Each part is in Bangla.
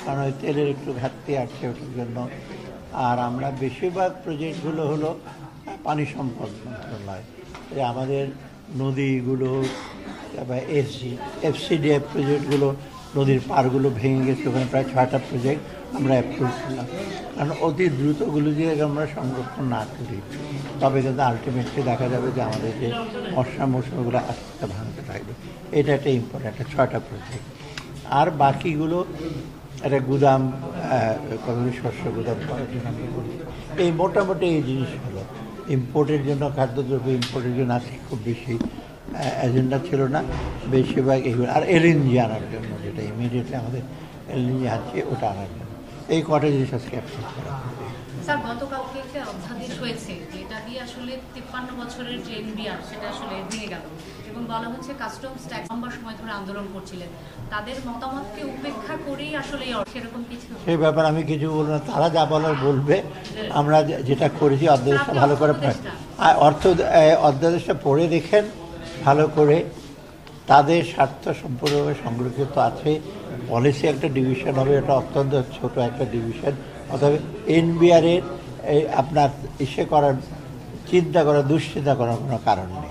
কারণ ওই তেলের একটু ঘাটতি আছে ওটার জন্য। আর আমরা বেশিরভাগ প্রজেক্টগুলো হলো পানি সম্পদ মন্ত্রণালয়, আমাদের নদীগুলো বা এফসিডিএফ প্রজেক্টগুলো, নদীর পাড়গুলো ভেঙে গেছে, ওখানে প্রায় 6টা প্রজেক্ট আমরা অ্যাপ্রুভ করলাম। কারণ অতি দ্রুতগুলো দিয়ে আমরা সংরক্ষণ না করি তবে কিন্তু আলটিমেটলি দেখা যাবে যে আমাদের যে মশা মৌসুমগুলো আস্তে আস্তে ভাঙতে থাকবে। এটা একটা ইম্পর্টেন্ট, একটা 6টা প্রজেক্ট। আর বাকিগুলো একটা গুদাম, কতগুলি শস্য গুদাম করার জন্য আমরা করি। এই মোটামুটি এই জিনিসগুলো ইম্পোর্টের জন্য, খাদ্যদ্রব্য ইম্পোর্টের জন্য আজকে খুব বেশি এজেন্ডা ছিল না, বেশিরভাগ এগুলো। আর এলএনজি আনার জন্য, যেটা ইমিডিয়েটলি আমাদের এলএনজি আছে ওটা আনার জন্য এই কটা জিনিস আজকে অ্যাপ্রুভ করা। স্যার, গতকালকে একটা অধ্যাদেশ হয়েছে যেটা দিয়ে আসলে 53 বছরের যে এনবিআর সেটা আসলে ভেঙে গেল এবং বলা হচ্ছে কাস্টমস ট্যাক্স লম্বা সময় ধরে আন্দোলন করছিলেন, তাদের মতামতকে উপেক্ষা করেই আসলে সেরকম কিছু। সেই ব্যাপারে আমি কিছু বলবো না, তারা যা বলার বলবে। আমরা যেটা করেছি অধ্যাদেশটা ভালো করে অধ্যাদেশটা পড়ে দেখেন ভালো করে, তাদের স্বার্থ সম্পূর্ণভাবে সংরক্ষিত আছে। পলিসি একটা ডিভিশন হবে, এটা অত্যন্ত ছোট একটা ডিভিশন। অথবা এনবিআরের আপনার করার চিন্তা করার, দুশ্চিন্তা করার কোনো কারণ নেই।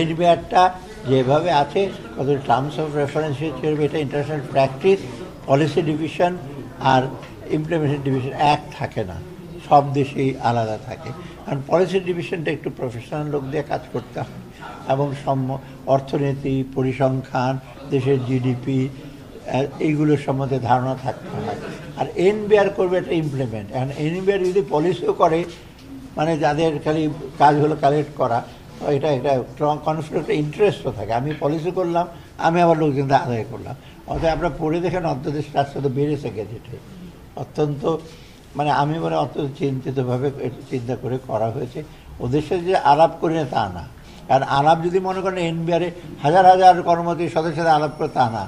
এনবিআরটা যেভাবে আছে, কত টার্মস অফ রেফারেন্স হিসেবে এটা ইন্টারন্যাশনাল প্র্যাকটিস, পলিসি ডিভিশন আর ইমপ্লিমেন্টেশন ডিভিশন এক থাকে না, সব দেশেই আলাদা থাকে। কারণ পলিসি ডিভিশনটা একটু প্রফেশনাল লোক দিয়ে কাজ করতে হয় এবং অর্থনীতি, পরিসংখ্যান, দেশের জিডিপি এইগুলোর সম্বন্ধে ধারণা থাকতে হয়। আর এনবিআর করবে এটা ইমপ্লিমেন্ট। এখন এনবিআর যদি পলিসিও করে, মানে যাদের খালি কাজ হলো কালেক্ট করা, এটা একটা কনফ্লিক্ট ইন্টারেস্টও থাকে। আমি পলিসি করলাম, আমি আবার লোকজনদের আদায় করলাম। অর্থাৎ আমরা পড়ে দেখেন অধ্যাদেশটা আস্তে আস্তে বেড়েছে গেজেটে, অত্যন্ত মানে আমি মনে অত্যন্ত চিন্তিতভাবে চিন্তা করে করা হয়েছে। ওদের সাথে যে আলাপ করি না তা না, কারণ আলাপ যদি মনে করেন এনবিআরে হাজার হাজার কর্মচারী সদস্যের সাথে আলাপ করে তা না,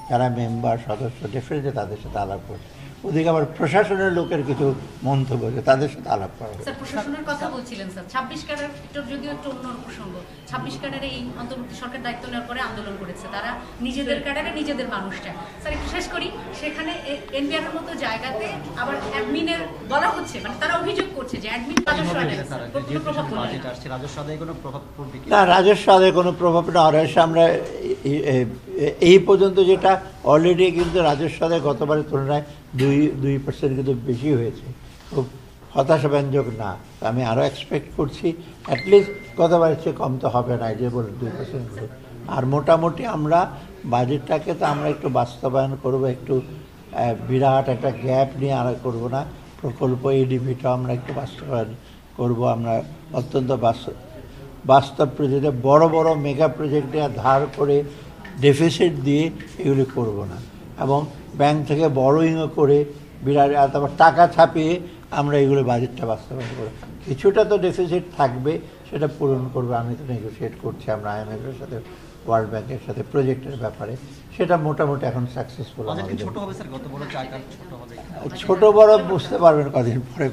যারা মেম্বার সদস্য ডেফিনেটলি তাদের সাথে আলাপ করছে। ওদিকে আবার প্রশাসনের লোকের কিছু মন্তব্য আছে, তাদের সাথে আলাপ করা। স্যার, প্রশাসনের কথা বলছিলেন স্যার, 26 ক্যাডার যদিও একটু অন্য প্রসঙ্গ, 26 ক্যাডারে এই অন্তর্বর্তী সরকার দায়িত্ব নেওয়ার পরে আন্দোলন করেছে, তারা নিজেদের ক্যাডারে নিজেদের মানুষটা। স্যার, একটু শেষ করি, সেখানে এনবিআর এর মতো জায়গাতে আবার অ্যাডমিনের বলা হচ্ছে, মানে তারা অভিযোগ করছে যে অ্যাডমিন রাজস্ব আদায় কোনো প্রভাব পড়বে না। রাজস্ব আদায় কোনো প্রভাব না। রাজস্ব আমরা এই পর্যন্ত যেটা অলরেডি কিন্তু রাজস্ব আদায় গতবারের তুলনায় 2% কিন্তু বেশি হয়েছে, খুব হতাশাব্যঞ্জক না। আমি আরও এক্সপেক্ট করছি অ্যাটলিস্ট গতবারের চেয়ে কম তো হবে না, যে বলে 2% করে। আর মোটামুটি আমরা বাজেটটাকে তো আমরা একটু বাস্তবায়ন করব, একটু বিরাট একটা গ্যাপ নিয়ে আর করবো না। প্রকল্প এডিপিটা আমরা একটু বাস্তবায়ন করব। আমরা অত্যন্ত বাস্তব প্রজেক্টে, বড় বড় মেগা প্রজেক্টে ধার করে ডেফিসিট দিয়ে এগুলি করব না, এবং ব্যাংক থেকে বড়োইংও করে বিরাট তারপর টাকা ছাপিয়ে আমরা এগুলো বাজেটটা বাস্তবায়ন করব। কিছুটা তো ডেফিসিট থাকবে, সেটা পূরণ করবো। আমি তো নেগোসিয়েট করছি আমরা আইএমএফের সাথে, ওয়ার্ল্ড ব্যাংকের সাথে প্রজেক্টের ব্যাপারে, সেটা মোটামুটি এখন সাকসেসফুল। ছোট বড় বুঝতে পারবেন কদিন পরে,